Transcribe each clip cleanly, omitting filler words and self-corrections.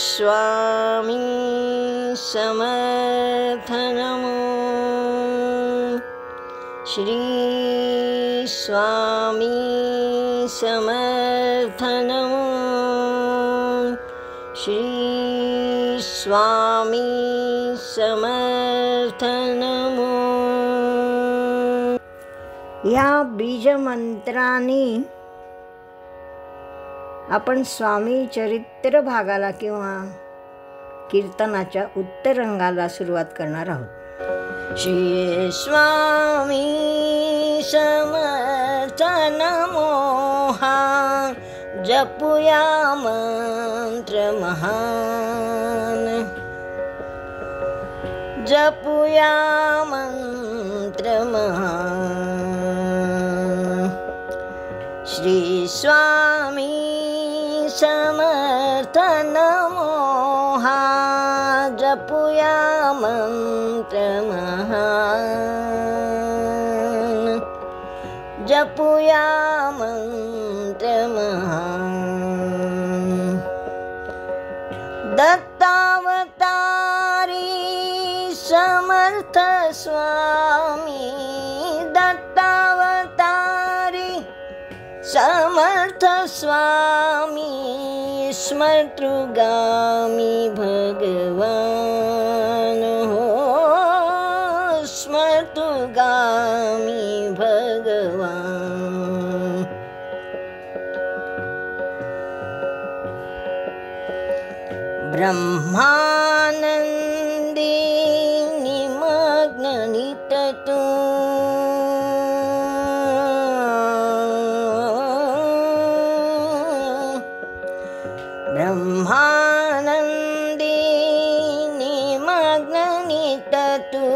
स्वामी समर्थ नमो। श्री स्वामी समर्थ नमो। श्री स्वामी समर्थ नमो। या बीजमंत्राने आपण स्वामी चरित्र भागाला किंवा कीर्तनाच्या उत्तरंगाला सुरुवात करणार आहोत। श्री स्वामी समर्थ नमो हा जपूया मंत्र महान। जपूया मंत्र महान। श्री स्वामी समर्थ नमो हा जपूया मंत्र महान। जपूया मंत्र महान। दत्तावतारी समर्थ स्वामी। दत्तावतारी समर्थ स्वामी स्मर्तृगामी भगवान हो। स्मर्तृगामी भगवान। ब्रह्मानंदी निमग्न निततु। ब्रह्मानंदी निमग्न निततु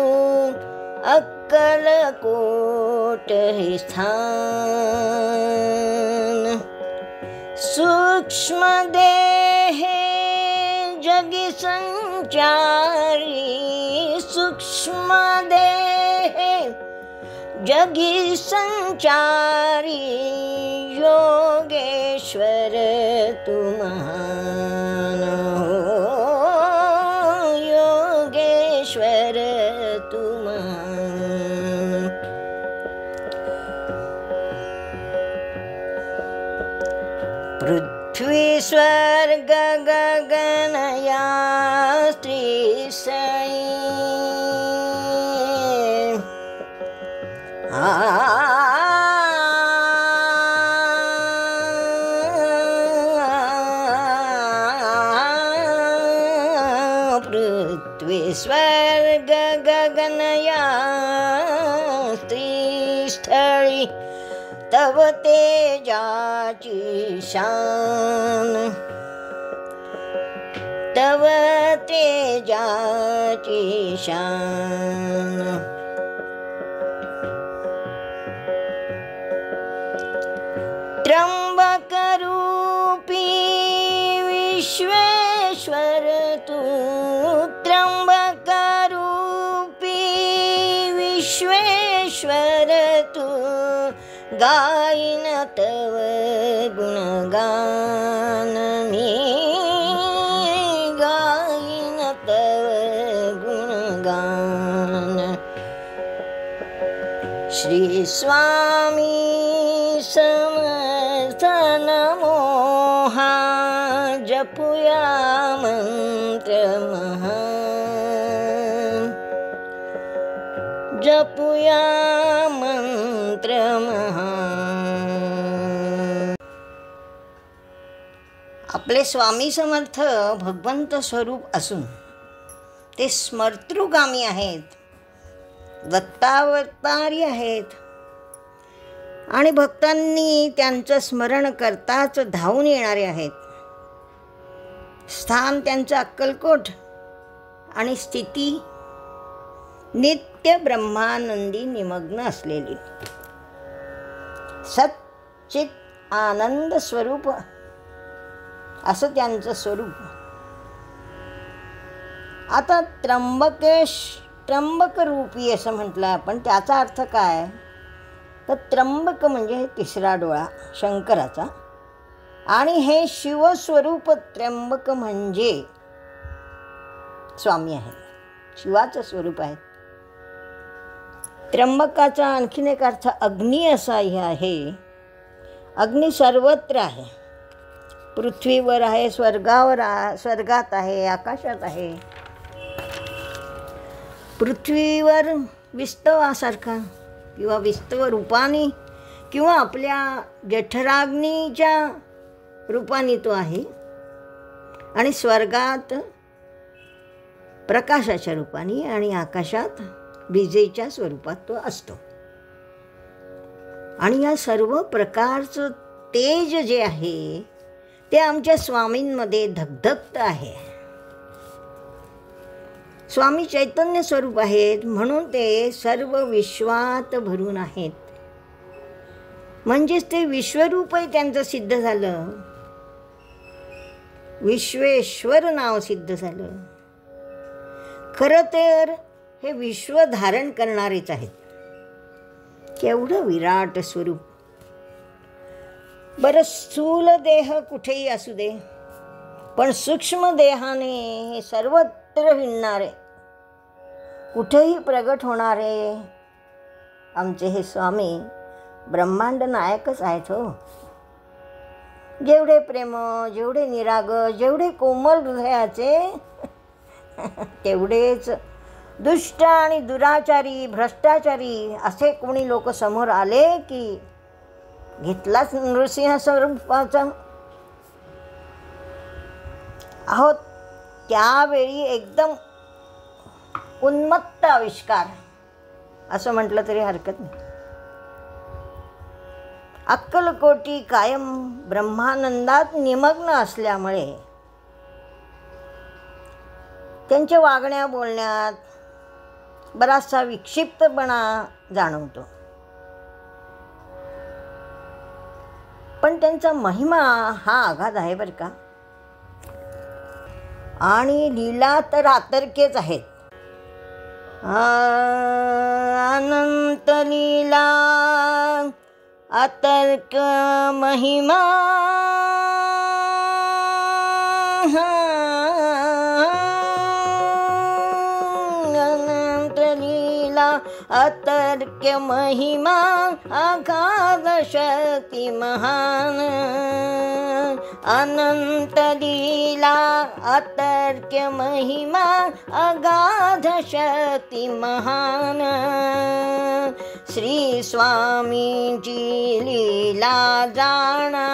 अक्कलकोट हे स्थान। सूक्ष्म देहे जगी संचारी। सूक्ष्म देहे जगी संचारी योगेश्वर तू महान हो। योगेश्वर तू महान। पृथ्वी स्वर्ग गगन या त्रिसई। पृथ्वी स्वर्ग गगन या त्रिस्थळी तव तेजाची शान। तव तेजाची शान। त्र्यंबक रूपी विश्वेश्वर तू। त्र्यंबक रूपी विश्वेश्वर तू गायन तव गुणगान। मी गायन तव गुणगान। श्री स्वामी समर्थ नमो हा जपूया मंत्र महान। जपूया मंत्र महान। आपले स्वामी समर्थ भगवंत स्वरूप असून ते स्मर्तृगामी आहेत। दत्तावतारी आहेत आणि भक्तांनी त्यांचं स्मरण करताच धावून येणारे आहेत। स्थान त्यांचं अक्कलकोट आणि स्थिती नित्य ब्रह्मानंदी निमग्न असलेली सच्चित आनंद स्वरूप असं त्यांचं स्वरूप। आता त्र्यंबक रूपी असं म्हटलं आपण, त्याचा अर्थ काय? तर त्र्यंबक म्हणजे तिसरा डोळा शंकराचा, आणि हे शिवस्वरूप त्र्यंबक म्हणजे स्वामी आहे, शिवाचं स्वरूप आहे. त्र्यंबकाचा आणखीन एक अर्थ अग्नी असाही आहे. अग्नी सर्वत्र आहे, पृथ्वीवर आहे, स्वर्गात आहे, आकाशात आहे. पृथ्वीवर विस्तवासारखा किंवा विस्तव रूपाने किंवा आपल्या जठराग्नीच्या रूपाने तो आहे, आणि स्वर्गात प्रकाशाच्या रूपाने आणि आकाशात विजेच्या स्वरूपात तो असतो. आणि या सर्व प्रकारचं तेज जे आहे ते आमच्या स्वामींमध्ये धगधगत आहे. स्वामी चैतन्य स्वरूप आहेत म्हणून ते सर्व विश्वात भरून आहेत. म्हणजेच ते विश्वरूपही त्यांचं सिद्ध झालं, विश्वेश्वर नाव सिद्ध झालं. खरं तर हे विश्व धारण करणारेच आहेत. केवढं विराट स्वरूप. बरं, स्थूल देह कुठेही असू दे, पण सूक्ष्म देहाने हे सर्वत्र हिंडणारे, कुठेही प्रगट होणारे आमचे हे स्वामी ब्रह्मांड नायकच आहेत हो. जेवढे प्रेम, जेवढे निरागस, जेवढे कोमल हृदयाचे, तेवढेच दुष्ट आणि दुराचारी, भ्रष्टाचारी असे कोणी लोक समोर आले की घेतलाच नृसिंह स्वरूपाचा. अहो, त्यावेळी एकदम उन्मत्त आविष्कार असं म्हटलं तरी हरकत नाही. अक्कलकोटी कायम ब्रह्मानंदात निमग्न असल्यामुळे त्यांच्या वागण्या बोलण्यात बराचसा विक्षिप्तपणा जाणवतो. पण त्यांचा महिमा हा आघात आहे बरं का. आणि लीला तर आतर्क्यच आहेत. अनंत लीला अतर्क महिमा, अनंत लीला अतर्क्य महिमा, अगाध शक्ती महान. अनंत लीला अतर्क्य महिमा, अगाध शक्ती महान. श्री स्वामींची लीला जाणा,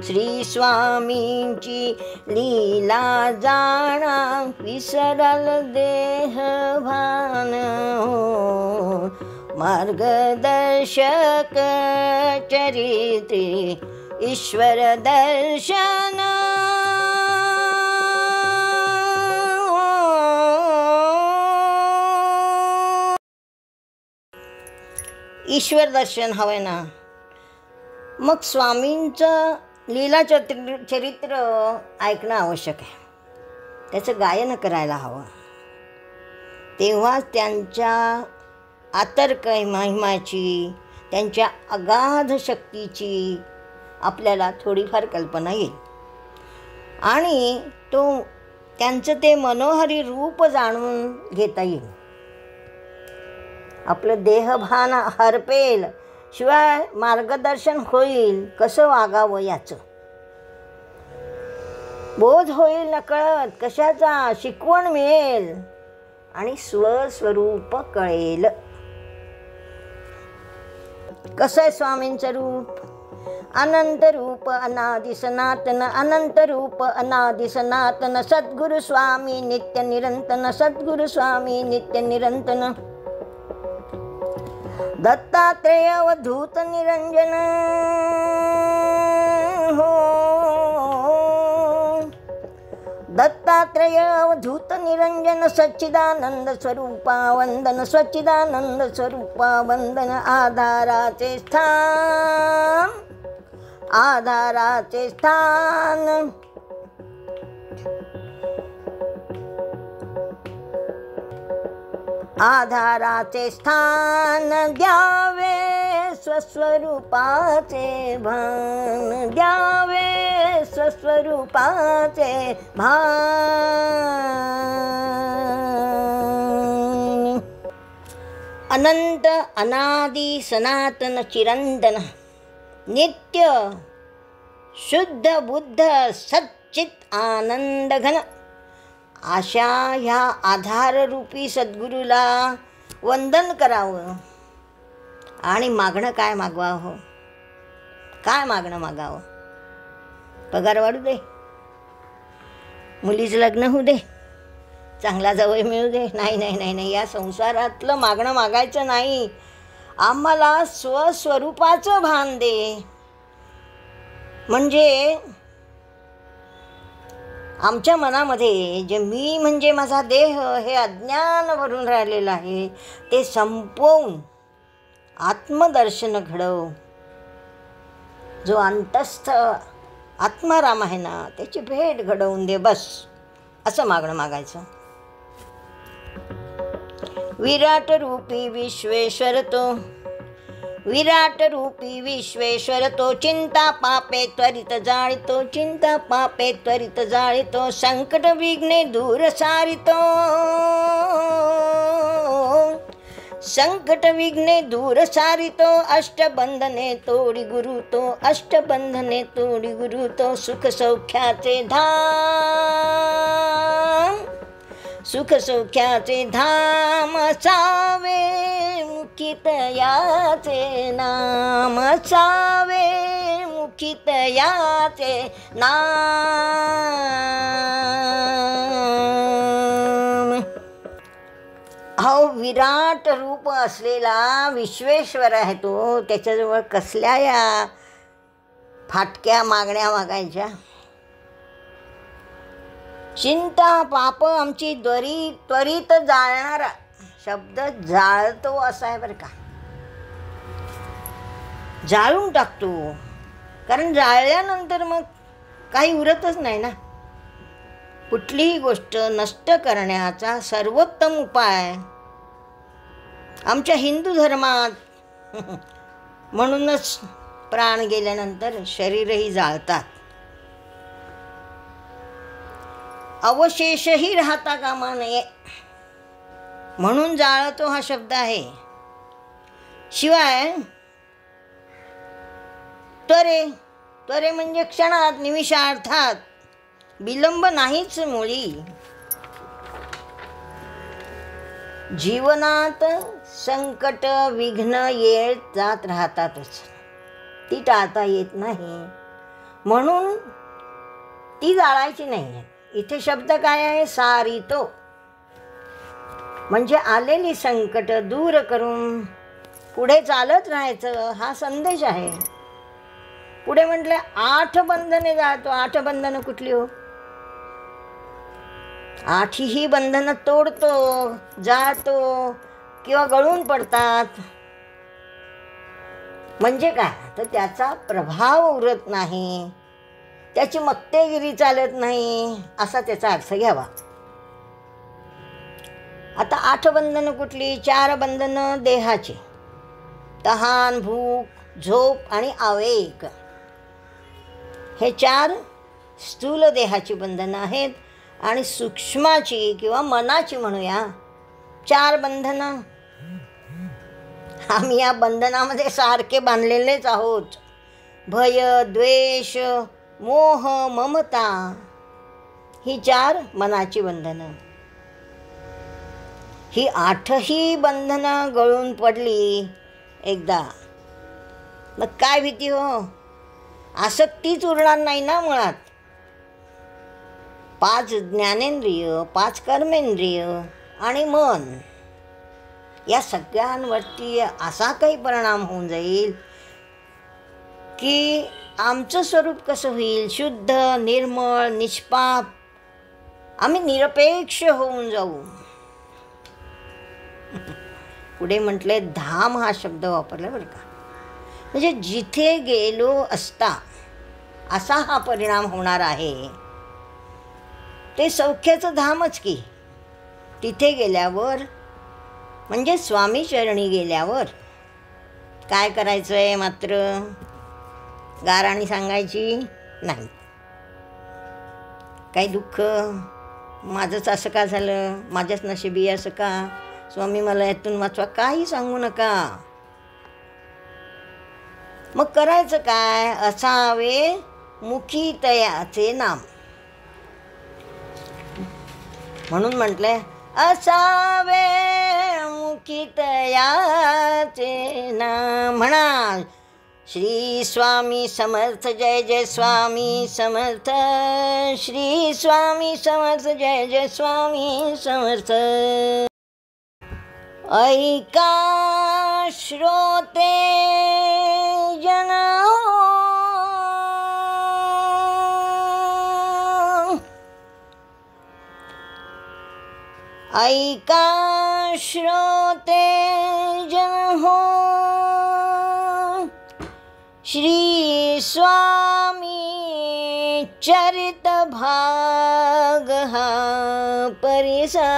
श्री स्वामींची लीला जाणा, विसरल देह भान हो. मार्गदर्शक चरित्री ईश्वर दर्शन, ईश्वर दर्शन हवंय ना. मग स्वामींचं लीला चरित्र ऐकणं आवश्यक आहे, त्याचं गायन करायला हवं. तेव्हाच त्यांच्या आतर्क महिमाची, त्यांच्या अगाध शक्तीची आपल्याला थोडीफार कल्पना येईल. आणि त्यांचं ते मनोहरी रूप जाणून घेता येईल. आपलं देहभान हरपेल, शिवाय मार्गदर्शन होईल कसं वागावं याचं बोध होईल. नकळत कशाचा शिकवण मिळेल आणि स्वस्वरूप कळेल. कसं आहे स्वामींचं रूप? अनंत रूप अनादि सनातन, अनंत रूप अनादि सनातन. सद्गुरु स्वामी नित्य निरंतन, सद्गुरु स्वामी नित्य निरंतन. दत्तात्रेय अवधूत निरंजन हो. दत्तात्रेय अवधूत निरंजन, सच्चिदानंद स्वरूपा वंदन, सच्चिदानंद स्वरूपा वंदन. आधाराचे स्थान, आधाराचे स्थान. आधाराचे स्थान द्यावे स्वस्वरूपाचे भान, द्यावे स्वरूपाचे भान. अनंत अनादि सनातन चिरंतन नित्य शुद्ध बुद्ध सच्चित आनंद घन अशा ह्या आधाररूपी सद्गुरूला वंदन करावं. आणि मागणं काय मागवावं? काय मागणं मागावं? पगार वाढू दे, मुलीचं लग्न होऊ दे, चांगला जावई मिळू दे. नाही नाही नाही नाही, या संसारातलं मागणं मागायचं नाही. आम्हाला स्वस्वरूपाचं भान दे. म्हणजे आमच्या मनामध्ये जे मी म्हणजे माझा देह हे अज्ञान भरून राहिलेलं आहे ते संपवून आत्मदर्शन घडव. जो अंतस्थ आत्माराम आहे ना त्याची भेट घडवून दे, बस असं मागणं मागायचं. विराट रूपी विश्वेश्वर तो, विराट रूपी विश्वेश्वर तो, चिंता पापे त्वरित जाळितो, चिंता पापे त्वरित जाळितो, संकट विघ्ने दूर सारितो, संकट विघ्ने दूर सारितो, अष्टबंधने तोडी गुरु तो, अष्टबंधने तोडी गुरु तो, सुख सौख्याचे धाम, सुख सौख्याचे धाम सावे मुखितयाचे नाम, सावे मुखितयाचे नाम. अहो विराट रूप असलेला विश्वेश्वर आहे तो, त्याच्याजवळ कसल्या या फाटक्या मागण्या मागायच्या? चिंता पाप आमची त्वरित जाळणारा शब्द जाळतो असा आहे बरं का. जाळून टाकतो, कारण जाळल्यानंतर मग काही उरतच नाही ना. कुठलीही गोष्ट नष्ट करण्याचा सर्वोत्तम उपाय आमच्या हिंदू धर्मात म्हणूनच प्राण गेल्यानंतर शरीरही जाळतात, अवशेषही राहता कामा नये म्हणून जाळतो हा शब्द आहे. शिवाय त्वरे म्हणजे क्षणात निमिषार्थात, विलंब नाहीच मुळी. जीवनात संकट विघ्न येत जात राहतातच, ती टाळता येत नाही म्हणून ती जाळायची नाही. इथे शब्द काय आहे? सारितो, म्हणजे आलेली संकट दूर करून पुढे चालत राहायचं हा संदेश आहे. पुढे म्हटलं 8 बंधने जाळतो. 8 बंधनं कुठली हो? 8ही बंधनं तोडतो, जाळतो किंवा गळून पडतात. म्हणजे काय? तर त्याचा प्रभाव उरत नाही, त्याची मक्तेगिरी चालत नाही असा त्याचा अर्थ घ्यावा. आता 8 बंधनं कुठली? 4 बंधनं देहाची, तहान, भूक, झोप आणि आवेग. हे 4 स्थूल देहाची बंधनं आहेत. आणि सूक्ष्माची किंवा मनाची म्हणूया 4 बंधनं. आम्ही या बंधनामध्ये सारखे बांधलेलेच आहोत. भय, द्वेष, मोह, ममता ही 4 मनाची बंधनं. ही 8ही बंधनं गळून पडली एकदा, मग काय भीती हो? आसक्तीच उरणार नाही ना मुळात. 5 ज्ञानेंद्रिय, 5 कर्मेंद्रिय आणि मन या सगळ्यांवरती असा काही परिणाम होऊन जाईल की आमचं स्वरूप कसं होईल? शुद्ध, निर्मळ, निष्पाप. आम्ही निरपेक्ष होऊन जाऊ. पुढे म्हटले धाम हा शब्द वापरला बरं का. म्हणजे जिथे गेलो असता असा हा परिणाम होणार आहे. ते सौख्याचं धामच की. तिथे गेल्यावर म्हणजे स्वामी चरणी गेल्यावर काय करायचं आहे? मात्र गाराणी सांगायची नाही. काही दुःख, माझंच असं का झालं, माझ्याच नशिबी असं का, स्वामी मला यातून वाचवा, काही सांगू नका. मग करायचं काय? असावे मुखी तयाचे नाम. म्हणून म्हटलंय असावे मुखी तयाचे नाम. म्हणा श्री स्वामी समर्थ, जय जय स्वामी समर्थ, श्री स्वामी समर्थ, जय जय स्वामी समर्थ. ऐका श्रोते जन, ऐका श्रोते जन हो, श्री स्वामी चरित भाग हा परिसा.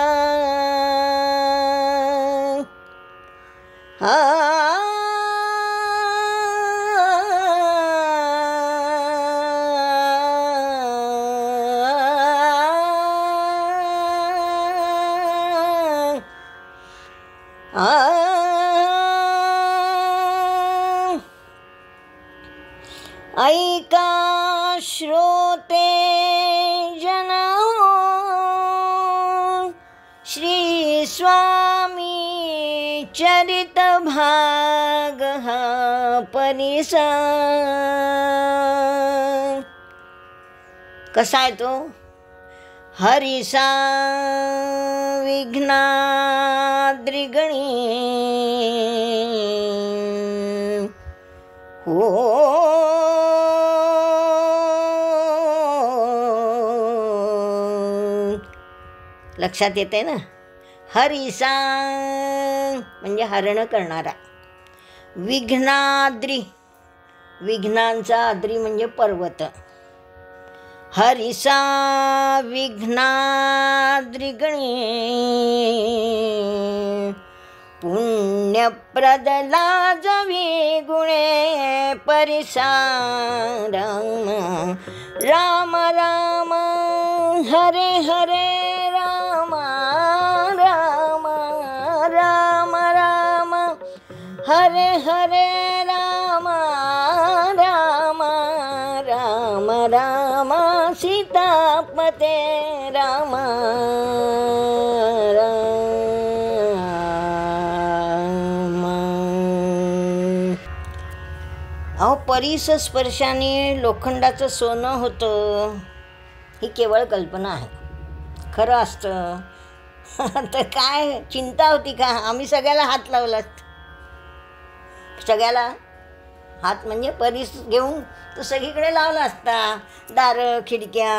ऐका श्रोते जन, श्री स्वामी चरित भाग हा परिसा. कसा आहे तो? हरिसा विघ्नाद्रिगणी हो, लक्षात येते ना? हरिसा म्हणजे हरण करणारा. विघ्नाद्री, विघ्नांचा आद्री म्हणजे पर्वत. हरिसा विघ्नाद्रिगणी पुण्यप्रद लाजवी गुणे परिसा. राम राम राम हरे हरे, राम राम राम राम हरे हरे, राम राम राम राम सीतापते, राम राम. अहो परीस स्पर्शाने लोखंडाचं सोनं होतं, ही केवळ कल्पना आहे. खरं असतं तर काय चिंता होती का? आम्ही सगळ्याला हात लावला, सगळ्याला हात म्हणजे परीस घेऊन तो सगळीकडे लावला असता. दारं खिडक्या,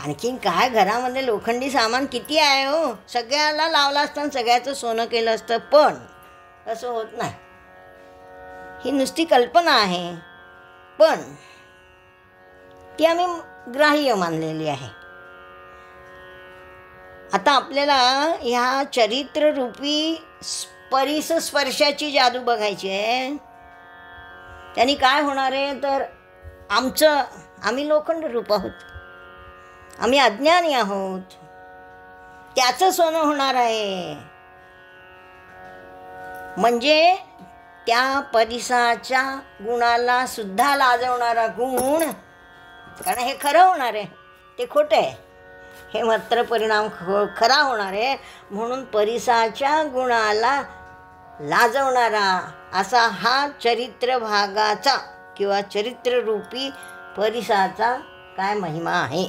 आणखीन काय घरामध्ये लोखंडी सामान किती आहे हो, सगळ्याला लावला असता, सगळ्याचं सोनं केलं असतं. पण तसं होत नाही. ही नुसती कल्पना आहे, पण ती आम्ही ग्राह्य मानलेली आहे. आता आपल्याला ह्या चरित्ररूपी परीस स्पर्शाची जादू बघायची आहे. त्यांनी काय होणार आहे तर आम्ही लोखंड रूप आहोत, आम्ही अज्ञानी आहोत, त्याचं सोनं होणार आहे. म्हणजे त्या परीसाच्या गुणाला सुद्धा लाजवणारा गुण, कारण हे खरं होणार आहे, ते खोटं आहे. हे मात्र परिणाम खरा होणार आहे. म्हणून परीसाच्या गुणाला लाजवणारा असा हा चरित्र भागाचा किंवा चरित्ररूपी परीसाचा काय महिमा आहे.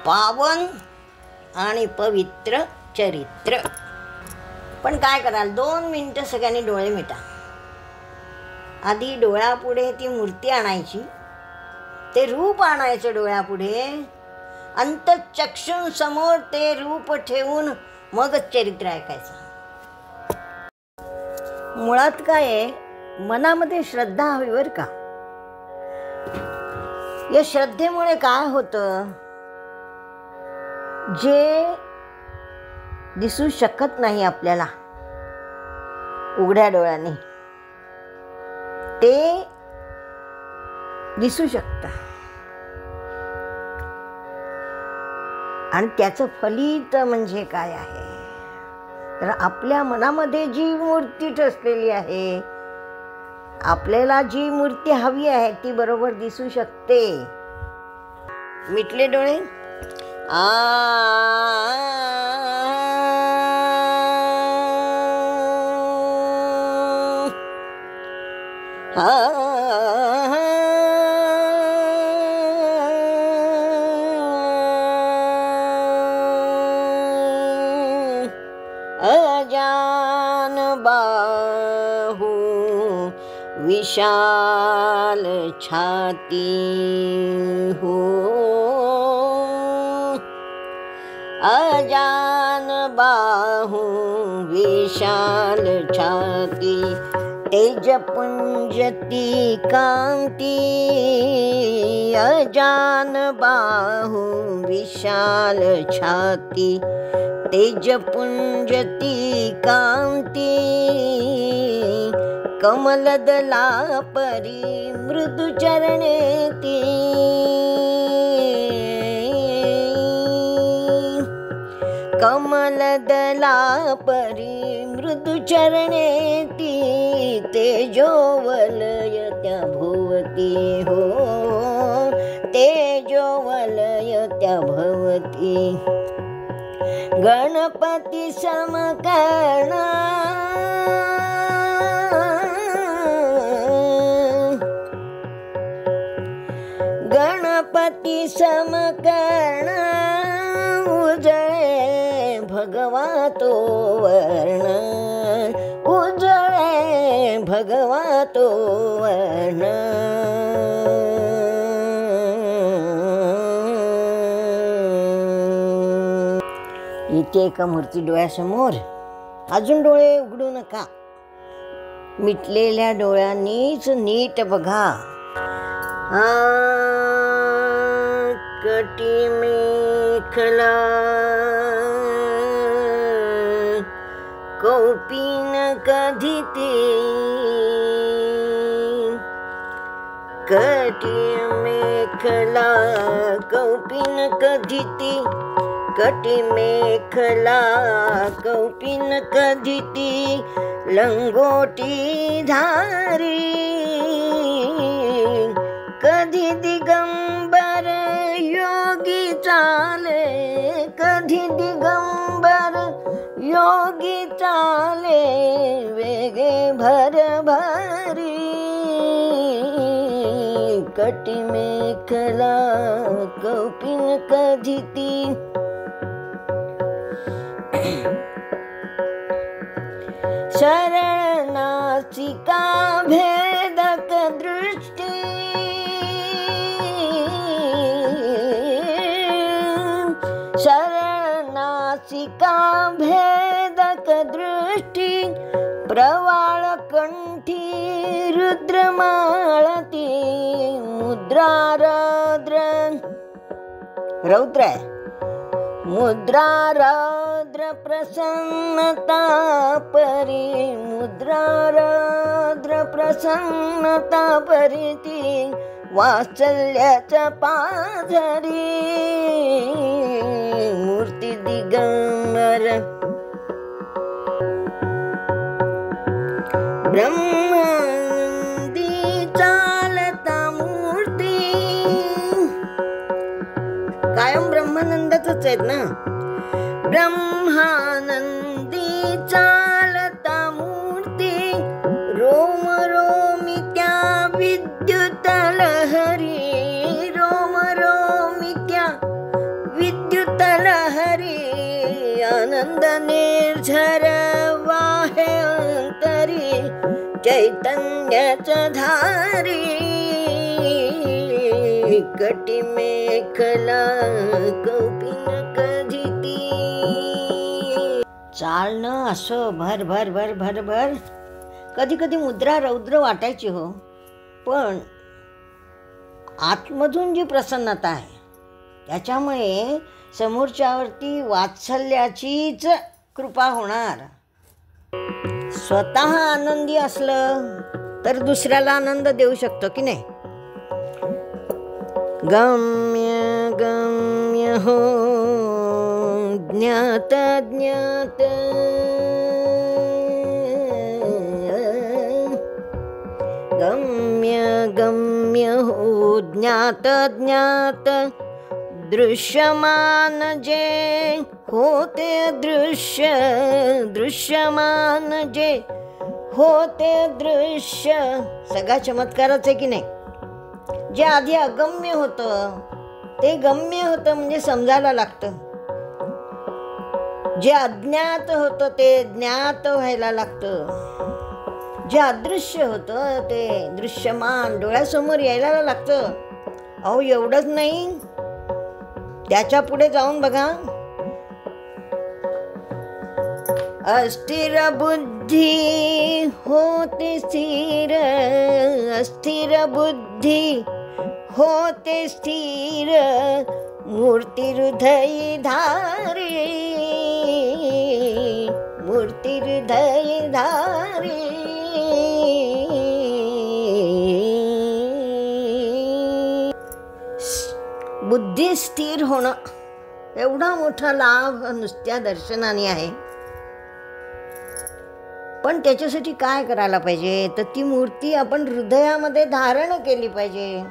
पावन आणि पवित्र चरित्र. पण काय कराल, 2 मिनटं सगळ्यांनी डोळे मिटा. आधी डोळ्यापुढे ती मूर्ती आणायची, ते रूप आणायचं डोळ्यापुढे, अंतःचक्षुंसमोर ते रूप ठेवून मगच चरित्र ऐकायचं. मुळात काय आहे, मनामध्ये श्रद्धा हवी बरं का. या श्रद्धेमुळे काय होतं, जे दिसू शकत नाही आपल्याला उघड्या डोळ्याने, ते दिसू शकतं. आणि त्याचं फलित म्हणजे काय आहे, तर आपल्या मनामध्ये जी मूर्ती ठसलेली आहे, आपल्याला जी मूर्ती हवी आहे ती बरोबर दिसू शकते. मिटले डोळे. अजान बाहु विशाल छाती हो, अजान बाहु विशाल छाती, तेजपुंजती कांती, अजान बाहु विशाल छाती, तेजपुंजती कांती, कमलदला परी मृदु चरणेती, कमलदला परी मृदु चरणेती, तेजोवलयत्या भवती हो, तेजोवलयत्या भवती, गणपती समकर्ण, गणपती समकर्ण, उजळे भगवा तो वर्ण, उजळे भगवा तो वर्ण, इथे एका मूर्ती डोळ्यासमोर. अजून डोळे उघडू नका, मिटलेल्या डोळ्यांनीच नीट बघा. कटी मेखला कौपीन कधीते, कटी मेखला कौपीन कधीते, कटी मेखला कौपीन कधीती, लंगोटी धारी, कधी दिगंबर योगी चाले, कधी दिगंबर योगी चाले, वेगे भरभरी, कटी मेखला कौपीन कधीती, शरण नासिका भेदक दृष्टी, शरण नासिका भेदक दृष्टी, प्रवाळ कंठी रुद्रमाळती, मुद्रा रौद्र, रौद्र मुद्रा रौद्र प्रसन्नता परी, मुद्रा रौद्र प्रसन्नता परी, वात्सल्याच्या पाझरी, मूर्ती दिगंबर, ब्रह्मानंदी चालता मूर्ती, कायम ब्रह्मानंदातच आहेत ना. ब्रह्मानंदी चालता मूर्ती, रोम रोमी त्या विद्युत लहरी, रोम रोमी त्या विद्युत लहरी, आनंद निर्झर वाहे अंतरी, चैतन्याच्या धारी, कटी मेखला कौपीन कधीती. चालणं असं भर भर भर भर भर, कधी कधी मुद्रा रौद्र वाटायची हो, पण आतमधून जी प्रसन्नता आहे त्याच्यामुळे समोरच्यावरती वात्सल्याचीच कृपा होणार. स्वतः आनंदी असलं तर दुसऱ्याला आनंद देऊ शकतो की नाही. गम्य गम्य हो ज्ञात ज्ञात गम्य गम्य हो ज्ञात ज्ञात दृश्यमान जे होते दृश्य दृश्यमान जे होते दृश्य. सगळा चमत्कारच आहे की नाही. जे आधी अगम्य होतं ते गम्य होतं म्हणजे समजायला लागतं. जे अज्ञात होतं ते ज्ञात व्हायला लागतं. जे अदृश्य होतं ते दृश्यमान डोळ्यासमोर यायला लागतं. अहो एवढंच नाही, त्याच्या पुढे जाऊन बघा. अस्थिर बुद्धी होते स्थिर अस्थिर बुद्धी होते स्थिर मूर्ती हृदय धारे मूर्ती हृदय धारे. बुद्धी स्थिर होणं एवढा मोठा लाभ नुसत्या दर्शनाने आहे. पण त्याच्यासाठी काय करायला पाहिजे तर ती मूर्ती आपण हृदयामध्ये धारण केली पाहिजे.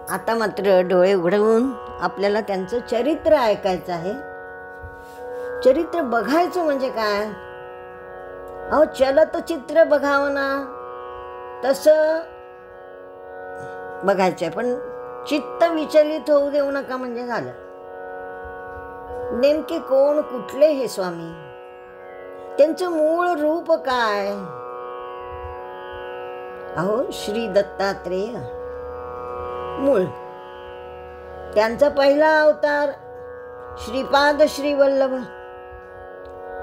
आता मात्र डोळे उघडवून आपल्याला त्यांचं चरित्र ऐकायचं आहे. चरित्र बघायचं म्हणजे काय. अहो चलत चित्र बघावं ना तसं बघायचं आहे. पण चित्त विचलित होऊ देऊ नका म्हणजे झालं. नेमके कोण कुठले हे स्वामी, त्यांचं मूळ रूप काय. अहो श्री दत्तात्रेय मूळ. त्यांचा पहिला अवतार श्रीपाद श्रीवल्लभ.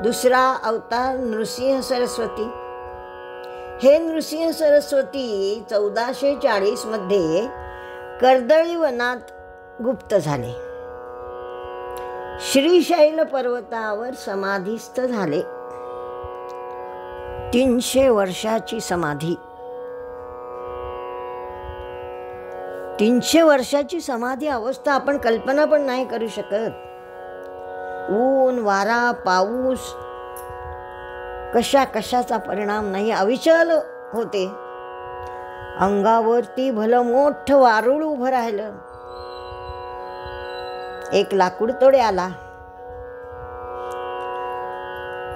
दुसरा अवतार नृसिंह सरस्वती. हे नृसिंह सरस्वती 1440 मध्ये कर्दळी वनात गुप्त झाले. श्रीशैल पर्वतावर समाधीस्थ झाले. 300 वर्षाची समाधी. 300 वर्षाची समाधी अवस्था आपण कल्पना पण नाही करू शकत. ऊन वारा पाऊस कशाचा परिणाम नाही, अविचल होते. अंगावरती भलं मोठं वारुळ उभं राहिलं. एक लाकूड तोडे आला,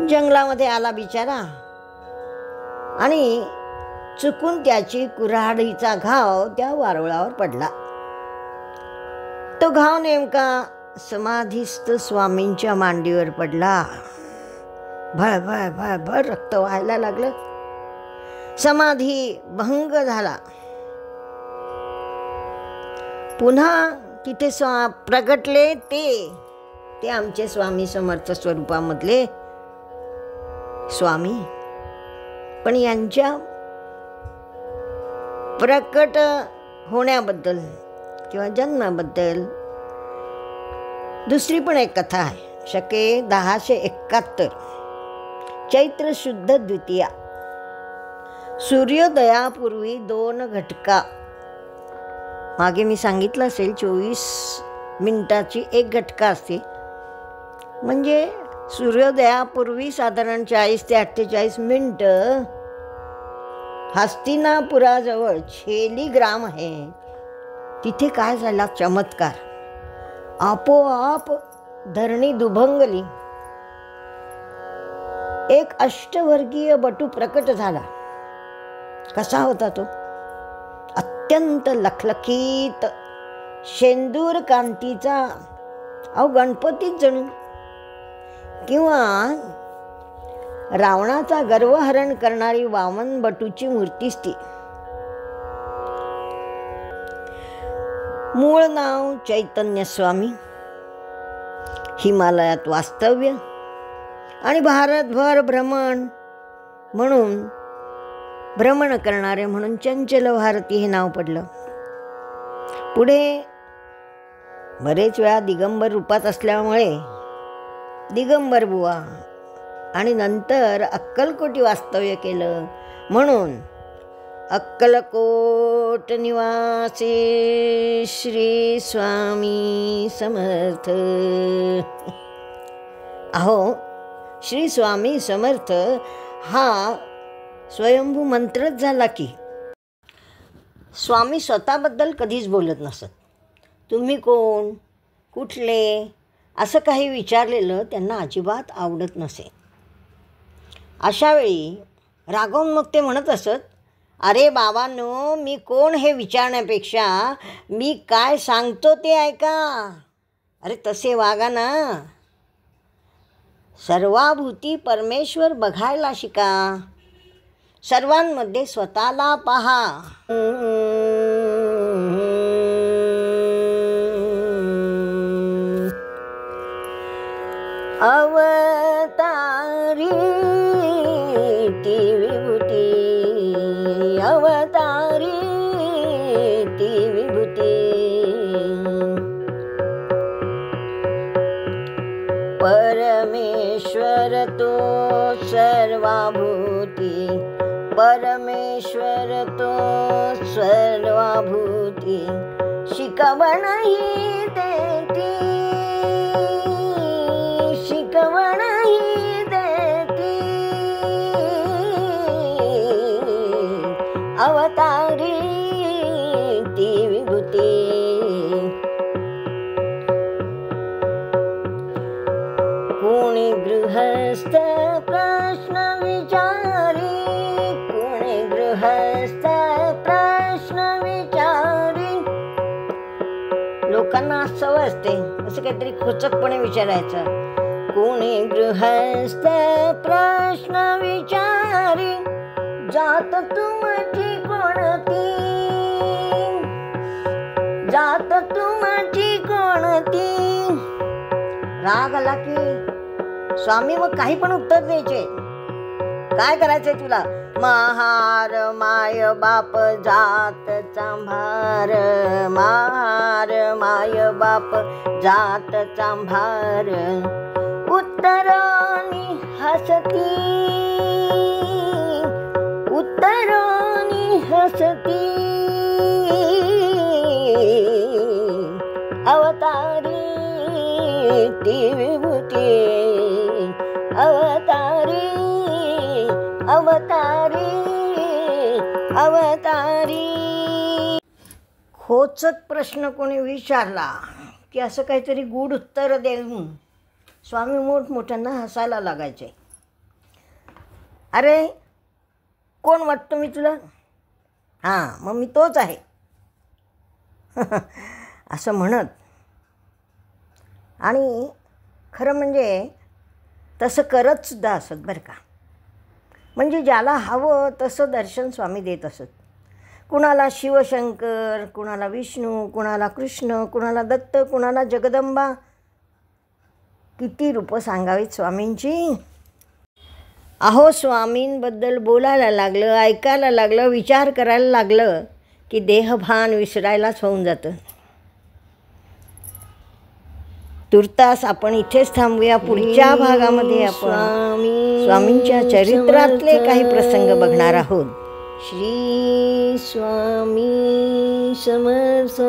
जंगलामध्ये आला बिचारा, आणि चुकून त्याची कुऱ्हाडीचा घाव त्या वारुळावर पडला. तो घाव नेमका समाधीस्थ स्वामींच्या मांडीवर पडला. भळ भळ भळ भळ रक्त व्हायला लागलं. समाधी भंग झाला. पुन्हा तिथे प्रगटले ते आमचे स्वामी समर्थ स्वरूपामधले स्वामी. पण यांच्या प्रकट होण्याबद्दल किंवा जन्माबद्दल दुसरी पण एक कथा आहे. शके 1071 चैत्र शुद्ध द्वितीया. सूर्योदयापूर्वी 2 घटका. मागे मी सांगितलं असेल 24 मिनिटाची एक घटका असते. म्हणजे सूर्योदयापूर्वी साधारण 40 ते 48 मिनिटं हस्तिनापुराजवळ छेली ग्राम आहे. तिथे काय झाला चमत्कार. आपोआप धरणी दुभंगली. एक अष्टवर्गीय बटू प्रकट झाला. कसा होता तो. अत्यंत लखलखीत शेंदूर कांतीचा. अहो गणपतीच जणू, किंवा रावणाचा गर्वहरण करणारी वामन बटूची मूर्तीच ती. मूळ नाव चैतन्य स्वामी. हिमालयात वास्तव्य आणि भारतभर भ्रमण करणारे म्हणून चंचल भारती हे नाव पडलं. पुढे बरेच वेळा दिगंबर रूपात असल्यामुळे दिगंबर बुवा, आणि नंतर अक्कलकोटी वास्तव्य केलं म्हणून अक्कलकोट निवासी श्री स्वामी समर्थ. अहो, श्री स्वामी समर्थ हा स्वयंभू मंत्रच झाला की. स्वामी स्वतःबद्दल कधीच बोलत नसत. तुम्ही कोण, कुठले असं काही विचारलेलं त्यांना अजिबात आवडत नसे. अशावेळी रागावून मग ते म्हणत असत, अरे बाबांनो, मी कोण हे विचारण्यापेक्षा मी काय सांगतो ते ऐका. अरे तसे वागा ना. सर्वाभूती परमेश्वर बघायला शिका. सर्वांमध्ये स्वतःला पहा. अवतारी ती विभूती, अवतारी ती विभूती. परमेश्वर तो सर्वाभूती, परमेश्वर तो सर्वाभूती. शिकवण ही देती, शिकवण ही देती. अवतारी ती विभूती. कोणी गृहस्थ प्रश्न विचारी, कोणी गृहस्थ प्रश्न विचारी. लोकांना सवय असते असं काहीतरी खोचकपणे विचारायचं. कोणी गृहस्थ प्रश्न विचारी, जात तुमची कोणती, जात तुमची कोणती. राग आला की स्वामी मग काही पण उत्तर द्यायचे. काय करायचंय तुला? महार माय बाप जात चांभार, महार माय बाप जात चांभार. उत्तरानी हसती, उत्तरानी हसती. अवतारी ती विभूती, अवतारी, अवतारी, अवतारी. खोचक प्रश्न कोणी विचारला की असं काहीतरी गूढ उत्तर देऊन स्वामी मोठमोठ्यांना हसायला लागायचे. अरे कोण वाटतो मी तुला? हां, मग मी तोच आहे असं म्हणत. आणि खरं म्हणजे तसं करतसुद्धा असत बरं का. म्हणजे ज्याला हवं तसं दर्शन स्वामी देत असत. कुणाला शिवशंकर, कुणाला विष्णू, कुणाला कृष्ण, कुणाला दत्त, कुणाला जगदंबा. किती रूपं सांगावीत स्वामींची. अहो, स्वामींबद्दल बोलायला लागलं, ऐकायला लागलं, विचार करायला लागलं की देहभान विसरायलाच होऊन जातं. तुर्तास आपण इथेच थांबूया. पुढच्या भागामध्ये आपण स्वामींच्या चरित्रातले काही प्रसंग बघणार आहोत. श्री स्वामी समर्थ.